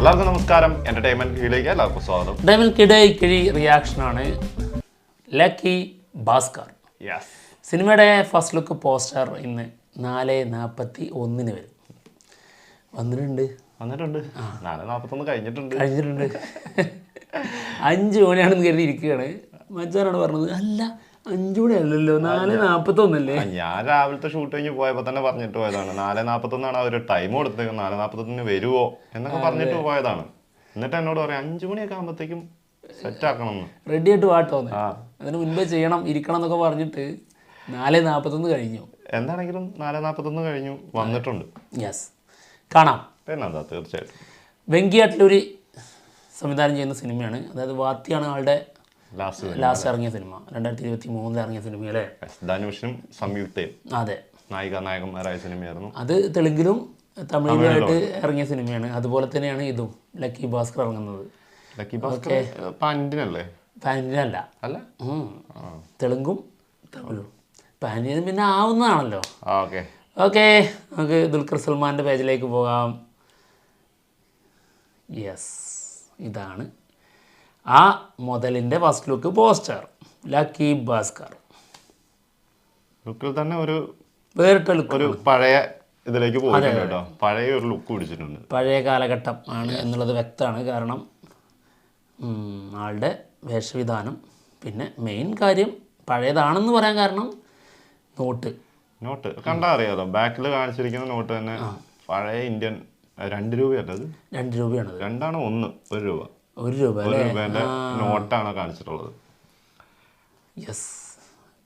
എല്ലാവർക്കും നമസ്കാരം. എന്റർടൈൻമെന്റ് കീഴിലേക്ക് എല്ലാവർക്കും സ്വാഗതം. എന്റർടൈൻമെന്റ് കിഴി റിയാക്ഷനാണ് ലക്കി ഭാസ്കർ. സിനിമയുടെ ഫസ്റ്റ് ലുക്ക് പോസ്റ്റർ ഇന്ന് 4:41 വരും. വന്നിട്ടുണ്ട് 4:41 കഴിഞ്ഞിട്ടുണ്ട്. 5 മണിയാണെന്ന് കരുതി ഇരിക്കുകയാണ്. മച്ചാനാണ് പറഞ്ഞത്, അല്ല 5 മണി അല്ലല്ലോ, 4:41 ഞാൻ രാവിലത്തെ ഷൂട്ട് കഴിഞ്ഞ് പോയപ്പോ തന്നെ പറഞ്ഞിട്ട് പോയതാണ്. 4:41 അവർ ടൈം കൊടുത്തത്. 4:41 വരുവോ എന്നൊക്കെ പറഞ്ഞിട്ട് പോയതാണ്. എന്നിട്ട് എന്നോട് പറയാം 5 മണിയൊക്കെ ആകുമ്പോഴത്തേക്കും സെറ്റ് ആക്കണം, റെഡി ആയിട്ട് വാട്ടോന്ന്. അതിന് മുൻപേ ചെയ്യണം, ഇരിക്കണം എന്നൊക്കെ പറഞ്ഞിട്ട് 4:41 കഴിഞ്ഞു. എന്താണെങ്കിലും 4:41 കഴിഞ്ഞു, വന്നിട്ടുണ്ട്. യെസ്, കാണാം. പിന്നെന്താ, തീർച്ചയായിട്ടും. വെങ്കി അട്ലൂരി സംവിധാനം ചെയ്യുന്ന സിനിമയാണ്. അതായത് വാത്തിയാണ് ആളുടെ ലാസ്റ്റ് ഇറങ്ങിയ സിനിമ. 2023 ഇറങ്ങിയ സിനിമയല്ലേ. ധനുഷും സംയുക്തയും അതെ നായകന്മാരായ സിനിമയായിരുന്നു. അത് തെലുങ്കിലും തമിഴിലുമായിട്ട് ഇറങ്ങിയ സിനിമയാണ്. അതുപോലെ തന്നെയാണ് ഇതും ലക്കി ഭാസ്കർ ഇറങ്ങുന്നത്. ലക്കി ഭാസ്കർ പാൻഡിനല്ലേ? പാൻഡിനല്ല, അല്ല, തെലുങ്കും തമിഴും. പാൻഡിന് പിന്നെ ആവുന്നതാണല്ലോ. ഓക്കെ, നമുക്ക് ദുൽഖർ സൽമാൻ്റെ പേജിലേക്ക് പോകാം. യെസ്, ഇതാണ് ആ മുതലിൻ്റെ first look poster. Lucky Bhaskar ലുക്കിൽ തന്നെ ഒരു വേറിട്ട ലുക്ക്, ഒരു പഴയ ഇതിലേക്ക് പോയിട്ടുണ്ട് കേട്ടോ. പഴയ ഒരു ലുക്ക് പിടിച്ചിട്ടുണ്ട്. പഴയ കാലഘട്ടം ആണ് എന്നുള്ളത് വ്യക്തമാണ്. കാരണം ആളുടെ വേഷവിധാനം, പിന്നെ മെയിൻ കാര്യം പഴയതാണെന്ന് പറയാൻ കാരണം നോട്ട് കണ്ടാ അറിയാലോ. ബാക്കിൽ കാണിച്ചിരിക്കുന്ന നോട്ട് തന്നെ പഴയ ഇന്ത്യൻ 2 രൂപയല്ലത്, 2 രൂപയാണത്. 2 1 രൂപ, 1 രൂപ രൂപേന്റെ നോട്ടാണ് കാണിച്ചിട്ടുള്ളത്. യെസ്,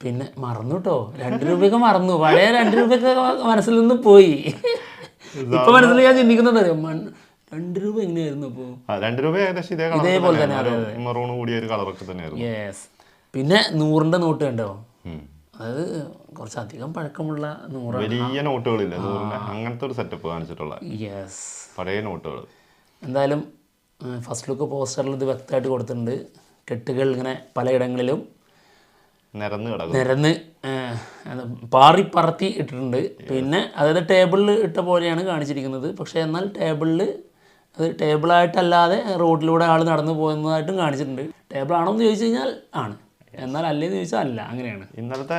പിന്നെ മറന്നു കേട്ടോ, 2 രൂപയൊക്കെ മറന്നു. പഴയ 2 രൂപയൊക്കെ മനസ്സിൽ നിന്ന് പോയി. ഇപ്പൊ മനസ്സിൽ ഞാൻ ചിന്തിക്കുന്നുണ്ട്, 2 രൂപ എങ്ങനെയായിരുന്നു ഇപ്പോ? 2 രൂപ ഏകദേശം ഇതേപോലെ തന്നെ, മെറൂൺ കൂടിയ ഒരു കളറൊക്കെ തന്നെയായിരുന്നു. യെസ്, പിന്നെ 100ന്റെ നോട്ട് കണ്ടോ? അതായത് കുറച്ചധികം പഴക്കമുള്ള 100, വലിയ നോട്ടുകളില്ല, 100ന്റെ അങ്ങനത്തെ ഒരു സെറ്റപ്പ് കാണിച്ചിട്ടുള്ള യെസ് പഴയ നോട്ടുകൾ. എന്തായാലും ഫസ്റ്റ് ലുക്ക് പോസ്റ്ററിൽ ഇത് വ്യക്തമായിട്ട് കൊടുത്തിട്ടുണ്ട്. കെട്ടുകൾ ഇങ്ങനെ പലയിടങ്ങളിലും നിരന്ന് പാറിപ്പറത്തി ഇട്ടിട്ടുണ്ട്. പിന്നെ അതായത് ടേബിളിൽ ഇട്ട പോലെയാണ് കാണിച്ചിരിക്കുന്നത്. പക്ഷേ എന്നാൽ അത് ടേബിളായിട്ടല്ലാതെ റോഡിലൂടെ ആൾ നടന്നു പോകുന്നതായിട്ടും കാണിച്ചിട്ടുണ്ട്. ടേബിളാണോന്ന് ചോദിച്ചു കഴിഞ്ഞാൽ ആണ്, എന്നാൽ അല്ലേന്ന് ചോദിച്ചാൽ അല്ല, അങ്ങനെയാണ്. ഇന്നലത്തെ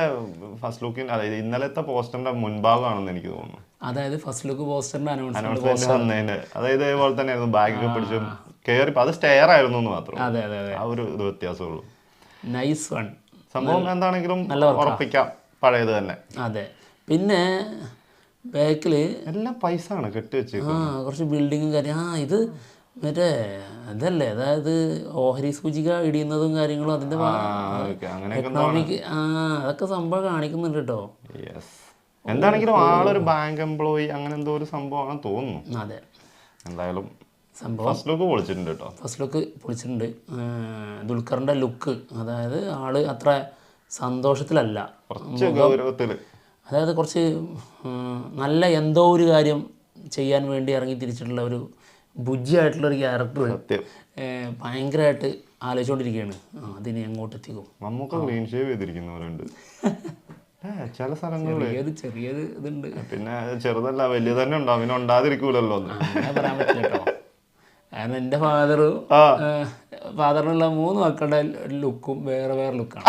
ഫസ്റ്റ് ലുക്കിൽ, അതായത് ഇന്നലത്തെ പോസ്റ്ററിന്റെ മുൻഭാഗമാണെന്ന് എനിക്ക് തോന്നുന്നു. അതായത് ഫസ്റ്റ് ലുക്ക് പോസ്റ്ററിന്റെ അനൗൺസ്മെന്റ് വന്നതിന് അതായത് ഇതേപോലെ തന്നെയായിരുന്നു. ബാഗൊക്കെ പിടിച്ചും കയറി, അത് സ്റ്റെയർ ആയിരുന്നു എന്ന് മാത്രം. അതെ, ആ ഒരു ഇത് വ്യത്യാസമുള്ളൂ. Nice one. സംഭവം എന്താണെങ്കിലും ഉറപ്പിക്കാം, പഴയത് തന്നെ. അതെ, പിന്നെ ബാക്കില് എല്ലാം പൈസ ആണ് കെട്ടിവെച്ച്, കുറച്ച് ബിൽഡിങ്ങും കാര്യം. ഇത് മറ്റേ അതല്ലേ, അതായത് ഓഹരി സൂചിക ഇടിയുന്നതും കാര്യങ്ങളും അതിന്റെ എക്കണോമിക് അതൊക്കെ സംഭവം കാണിക്കുന്നുണ്ട് കേട്ടോ. എന്താണെങ്കിലും ആളൊരു ബാങ്ക് എംപ്ലോയി അങ്ങനെ എന്തോ ഒരു സംഭവമാണെന്ന് തോന്നുന്നു. അതെ, എന്തായാലും സംഭവം ഫസ്റ്റ് ലുക്ക് പൊളിച്ചിട്ടുണ്ട് കേട്ടോ. ഫസ്റ്റ് ലുക്ക് പൊളിച്ചിട്ടുണ്ട്. ദുൽഖറിന്റെ ലുക്ക്, അതായത് ആള് അത്ര സന്തോഷത്തിലല്ല, കുറച്ച് ഗൗരവത്തില്, അതായത് കുറച്ച് നല്ല എന്തോ ഒരു കാര്യം ചെയ്യാൻ വേണ്ടി ഇറങ്ങി തിരിച്ചിട്ടുള്ള ഒരു ബുജ്ജിയായിട്ടുള്ളൊരു ക്യാരക്ടർ ഭയങ്കരമായിട്ട് ആലോചിച്ചുകൊണ്ടിരിക്കുകയാണ്. അതിനെ എങ്ങോട്ട് എത്തിക്കും. നമുക്ക് ക്ലീൻ ഷേവ് ചെയ്തിരിക്കുന്നവരുണ്ട് ചില സ്ഥലങ്ങളിൽ, ചെറിയൊരു ഇതുണ്ട്. പിന്നെ ചെറുതല്ല വലിയ തന്നെ ഉണ്ടാവും, പിന്നെ ഉണ്ടാതിരിക്കൂലല്ലോ. അങ്ങനെ പറയാൻ പറ്റില്ല കേട്ടോ. കാരണം എൻ്റെ ഫാദറിനുള്ള 3 മക്കളുടെ ലുക്കും വേറെ വേറെ ലുക്കാണ്.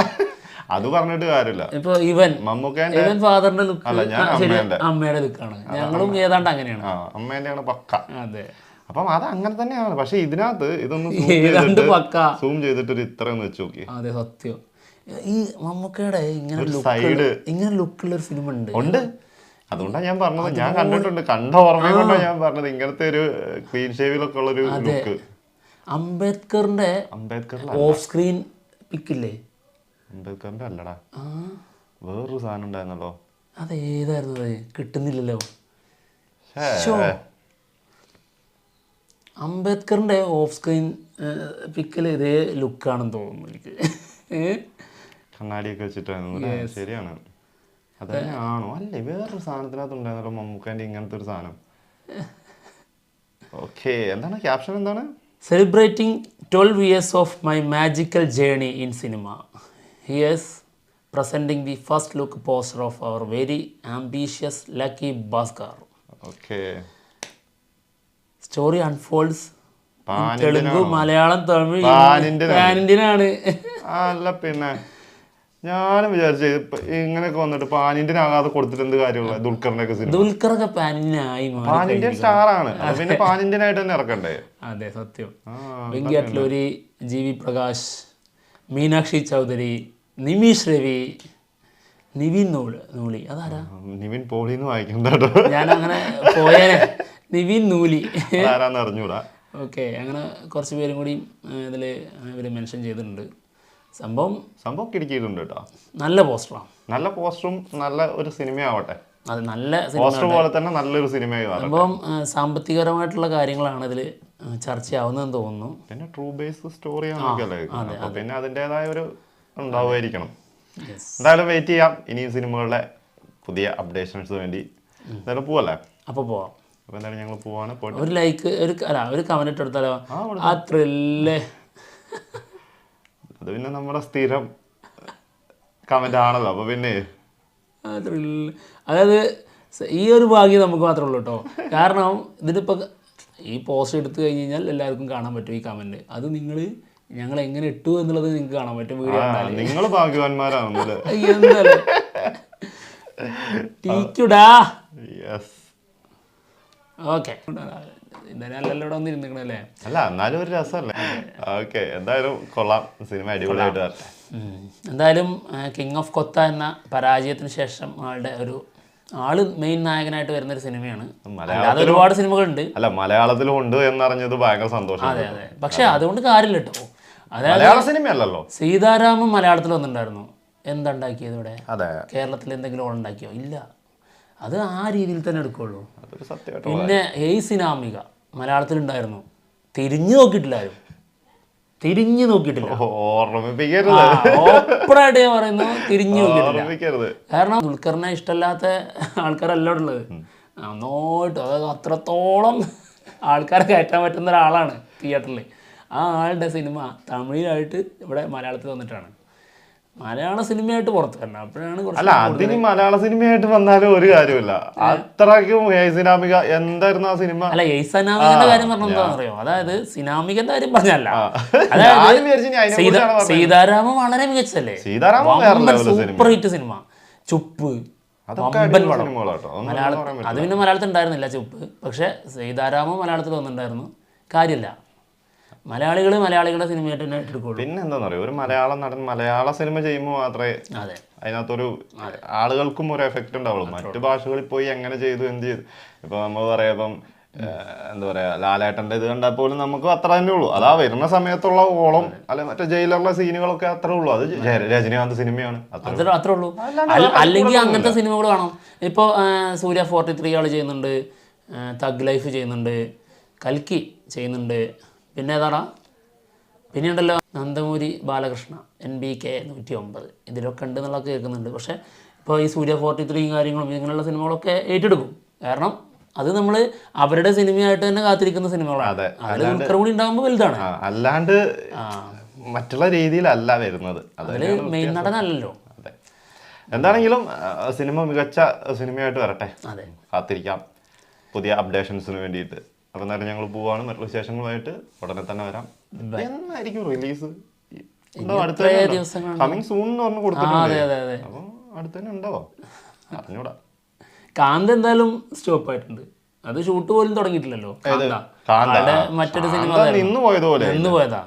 അത് പറഞ്ഞിട്ട് കാര്യമില്ല. ഇപ്പൊ ഇവൻ ഫാദറിന്റെ ലുക്ക് അമ്മയുടെ ലുക്കാണ്. ഞങ്ങളും ഏതാണ്ട് അങ്ങനെയാണ്. അമ്മേന്റെയാണ് പക്ക. അതെ, അപ്പം അത് അങ്ങനെ തന്നെയാണ്. പക്ഷെ ഇതിനകത്ത് ഇതൊന്ന് സൂം ചെയ്തിട്ട് ഇത്രയെന്ന് വെച്ച് നോക്കി. അതെ, സത്യം. ഈ മമ്മൂക്കയുടെ ഇങ്ങനെ ലുക്കുള്ള ഒരു ഫിലിം ഉണ്ട്. അതുകൊണ്ടാണ് ഞാൻ പറഞ്ഞത്, ഞാൻ കണ്ടിട്ടുണ്ട്, കണ്ട ഓർമ്മ കൊണ്ടാണ് ഞാൻ പറഞ്ഞത് ഇങ്ങനത്തെ ഒരു ക്ലീൻ ഷേവിലൊക്കെ ഉള്ള ഒരു ലുക്ക്. അംബേദ്കറിന്റെ ഓഫ് സ്ക്രീൻ പിക്കില്ലേ? അംബേദ്കറിന്റെ അല്ലടാ, വേറൊരു സാധനം ഉണ്ടായിരുന്നല്ലോ. അതേതായിരുന്നു? കിട്ടുന്നില്ലല്ലോ. അംബേദ്കറിന്റെ ഓഫ് സ്ക്രീൻ പിക്കിൽ ഇതേ ലുക്കാണെന്ന് തോന്നുന്നു എനിക്ക്. കണ്ണാടിയൊക്കെ വെച്ചിട്ടായിരുന്നു. ശരിയാണ്, അത് തന്നെയാണോ? അല്ലേ, വേറൊരു സാധനത്തിനകത്ത് ഉണ്ടായിരുന്നല്ലോ മമ്മൂക്കാൻ്റെ ഇങ്ങനത്തെ ഒരു സാധനം. ഓക്കെ, എന്താണ് ക്യാപ്ഷൻ? എന്താണ്? Celebrating 12 years of my magical journey in cinema. Here's presenting the first look poster of our very ambitious Lucky Bhaskar. Okay. Story unfolds Telugu, Malayalam, Tamil, pan പാനിന്ത്യനാണ്. അല്ല പിന്നെ ഞാനും വിചാരിച്ചു ഇങ്ങനെയൊക്കെ വന്നിട്ട് പാൻ ഇന്ത്യൻ ആകാതെ കൊടുത്തിട്ട് എന്ത് കാര്യമുള്ള ദുൽഖറിന്റെ ഒക്കെ സിനിമ. ദുൽഖറൊക്കെ പാനിന്ത്യനായി പാൻ ഇന്ത്യൻ സ്റ്റാർ ആണ്, പിന്നെ പാൻ ഇന്ത്യൻ ആയിട്ട് തന്നെ ഇറക്കണ്ടേ. അതെ സത്യം. വെങ്കി അറ്റ്ലൂരി, ജി വി പ്രകാശ്, മീനാക്ഷി ചൗധരി, നിമീഷ് രവി, നിവിൻ നൂലി. അതാരാ? നിവിൻ പോളിന്ന് വായിക്കണ്ടോ? ഞാൻ അങ്ങനെ പോയേനെ. നിവിൻ നൂലി ആരാന്ന് അറിഞ്ഞൂടാ. ഓക്കെ, അങ്ങനെ കുറച്ച് പേരും കൂടി ഇതിൽ ഇവർ മെൻഷൻ ചെയ്തിട്ടുണ്ട്. സംഭവം കിടക്കിയിട്ടുണ്ട് കേട്ടോ. നല്ല പോസ്റ്ററാണ്, നല്ല പോസ്റ്ററും നല്ല ഒരു സിനിമയാവട്ടെ. അത് നല്ല പോസ്റ്റർ പോലെ തന്നെ നല്ലൊരു സിനിമയായി. സംഭവം സാമ്പത്തികപരമായിട്ടുള്ള കാര്യങ്ങളാണ് ഇതിൽ ചർച്ചയാവുന്നതെന്ന് തോന്നുന്നു. പിന്നെ ട്രൂ ബേസ് സ്റ്റോറിയാണല്ലേ, പിന്നെ അതിൻ്റെതായ ഒരു ഉണ്ടാവുമായിരിക്കണം. എന്തായാലും വെയിറ്റ് ചെയ്യാം ഇനിയും സിനിമകളുടെ പുതിയ അപ്ഡേഷൻസ് വേണ്ടി. എന്തായാലും പോവല്ലേ? അപ്പോൾ പോവാം. അപ്പോൾ എന്തായാലും ഞങ്ങൾ പോവാണ്. ഒരു ലൈക്ക്, ഒരു കമന്റ് ഇട്ട് എടുത്താലോ? ആ ത്രില്ലേ, അത് പിന്നെ നമ്മുടെ സ്ഥിരം കമന്റ് ആണല്ലോ. അപ്പൊ പിന്നെ ആ ത്രില്ല്, അതായത് ഈ ഒരു ഭാഗ്യം നമുക്ക് മാത്രമേ ഉള്ളൂ കേട്ടോ. കാരണം ഇതിനിപ്പോൾ ഈ പോസ്റ്റ് എടുത്തു കഴിഞ്ഞ് കഴിഞ്ഞാൽ എല്ലാവർക്കും കാണാൻ പറ്റും ഈ കമന്റ്. അത് ഞങ്ങൾ എങ്ങനെ ഇട്ടു എന്നുള്ളത് നിങ്ങൾക്ക് കാണാൻ പറ്റും വീഡിയോ. നിങ്ങൾ ഭാഗ്യവാന്മാരാണല്ലേ. ടീക്കുടാ. Yes, okay. എന്തായാലും ഇവിടെ വന്നിരുന്നിക്കണല്ലേ. അല്ല എന്നാലും ഒരു രസമല്ലേ. ഓക്കെ, എന്തായാലും കൊള്ളാം, സിനിമ അടിപൊളിയായിട്ട് വരട്ടെ. എന്തായാലും കിങ് ഓഫ് കൊത്ത എന്ന പരാജയത്തിന് ശേഷം ആള് മെയിൻ നായകനായിട്ട് വരുന്നൊരു സിനിമയാണ്. അല്ലാതെ ഒരുപാട് സിനിമകളുണ്ട്. അല്ല, മലയാളത്തിലും ഉണ്ട് എന്നറിഞ്ഞത് ഭയങ്കര സന്തോഷം. അതെ അതെ, പക്ഷെ അതുകൊണ്ട് കാര്യമില്ല കേട്ടോ. അതായത് മലയാള സിനിമയല്ലല്ലോ. സീതാരാമൻ മലയാളത്തിൽ വന്നിട്ടുണ്ടായിരുന്നു. എന്താ ഉണ്ടാക്കിയത് ഇവിടെ? അതെ, കേരളത്തിൽ എന്തെങ്കിലും ഓൾ ഉണ്ടാക്കിയോ? ഇല്ല. അത് ആ രീതിയിൽ തന്നെ എടുക്കുള്ളൂ. അതൊരു സത്യമായിട്ട്. പിന്നെ ഹേയ് സിനാമിക മലയാളത്തിലുണ്ടായിരുന്നു. തിരിഞ്ഞു നോക്കിയിട്ടില്ലായിരുന്നു. ഓർമ്മിപ്പിക്കരുത്. ഓപ്പണായിട്ട് ഞാൻ പറയുന്നു, തിരിഞ്ഞു നോക്കിയിട്ടില്ല. കാരണം ദുൽഖറിനെ ഇഷ്ടമല്ലാത്ത ആൾക്കാരല്ല ഉള്ളത്. നന്നായിട്ട്, അതായത് അത്രത്തോളം ആൾക്കാരെ കയറ്റാൻ പറ്റുന്ന ഒരാളാണ് തിയേറ്ററിൽ. ആ ആളുടെ സിനിമ തമിഴിലായിട്ട് ഇവിടെ മലയാളത്തിൽ വന്നിട്ടാണ്. മലയാള സിനിമയായിട്ട് പുറത്ത് വരണം. അപ്പോഴാണ് അല്ല, അതിന് മലയാള സിനിമയായിട്ട് വന്നാലും ഒരു കാര്യമില്ല. അത്രയ്ക്കും സിനാമിക എന്തായിരുന്നു ആ സിനിമ. അല്ല, സിനാമികന്റെ കാര്യം പറഞ്ഞാൽ എന്താണെന്ന് അറിയോ? അതായത് സിനാമികന്റെ കാര്യം പറഞ്ഞല്ല, അതായത് സീതാരാമൻ വളരെ മികച്ചല്ലേ. സൂപ്പർ ഹിറ്റ് സിനിമ. ചുപ്പ്, മലയാളം അത് പിന്നെ മലയാളത്തിൽ ഉണ്ടായിരുന്നില്ല ചുപ്പ്. പക്ഷെ സീതാരാമൻ മലയാളത്തിൽ വന്നിട്ടുണ്ടായിരുന്നു. കാര്യമില്ല, മലയാളികളുടെ സിനിമയായിട്ട് തന്നെ എടുക്കുള്ളൂ. പിന്നെ എന്താണെന്ന് അറിയോ, ഒരു മലയാള നടൻ മലയാള സിനിമ ചെയ്യുമ്പോൾ മാത്രമേ അതിനകത്തൊരു ആളുകൾക്കും ഒരു എഫക്റ്റ് ഉണ്ടാവുള്ളൂ. മറ്റു ഭാഷകളിൽ പോയി എങ്ങനെ ചെയ്തു, എന്ത് ചെയ്തു. ഇപ്പൊ നമ്മൾ പറയാം, ഇപ്പം എന്താ പറയാ, ലാലേട്ടന്റെ ഇത് കണ്ടാൽ പോലും നമുക്ക് അത്ര തന്നെ ഉള്ളൂ. അതാ വരുന്ന സമയത്തുള്ള ഓളം, അല്ലെ മറ്റേ ജയിലറിലെ സീനുകളൊക്കെ അത്രേ ഉള്ളൂ. അത് രജനീകാന്ത് സിനിമയാണ്, അത്രേ ഉള്ളൂ. അല്ലെങ്കിൽ അങ്ങനത്തെ സിനിമകൾ കാണാം. ഇപ്പോൾ സൂര്യ 43 ആൾ ചെയ്യുന്നുണ്ട്, തഗ് ലൈഫ് ചെയ്യുന്നുണ്ട്, കൽക്കി ചെയ്യുന്നുണ്ട്, പിന്നെ ഏതാടാ, പിന്നെ ഉണ്ടല്ലോ നന്ദമൂരി ബാലകൃഷ്ണ, NBK 109, ഇതിലൊക്കെ ഉണ്ട് എന്നുള്ളതൊക്കെ കേൾക്കുന്നുണ്ട്. പക്ഷേ ഇപ്പോൾ ഈ സൂര്യ 43 കാര്യങ്ങളും ഇങ്ങനെയുള്ള സിനിമകളൊക്കെ ഏറ്റെടുക്കും. കാരണം അത് നമ്മൾ അവരുടെ സിനിമയായിട്ട് തന്നെ കാത്തിരിക്കുന്ന സിനിമകളാണ്. അതിൽ ദുൽഖർ കൂടി ഉണ്ടാകുമ്പോൾ വലുതാണ്, അല്ലാണ്ട് മറ്റുള്ള രീതിയിലല്ല വരുന്നത്. അതിൽ മെയിൻ നടനല്ലല്ലോ. അതെ, എന്താണെങ്കിലും സിനിമ മികച്ച സിനിമയായിട്ട് വരട്ടെ. അതെ, കാത്തിരിക്കാം പുതിയ അപ്ഡേഷൻസിന് വേണ്ടിയിട്ട്. അപ്പം എന്തായാലും ഞങ്ങൾ പോവാണ്. മറ്റുള്ള വിശേഷങ്ങളുമായിട്ട് ഉടനെ തന്നെ വരാം. എന്നായിരിക്കും റിലീസ്? കമ്മിങ് സൂൺ എന്ന് പറഞ്ഞു കൊടുത്തിട്ടുണ്ട്. അപ്പം അടുത്ത് തന്നെ ഉണ്ടാവോ അറിഞ്ഞൂടാ. കാന്ത എന്തായാലും സ്റ്റോപ്പ് ആയിട്ടുണ്ട്. അത് ഷൂട്ട് പോലും തുടങ്ങിയിട്ടില്ലല്ലോ. മറ്റൊരു സിനിമ നിന്ന് പോയതാ.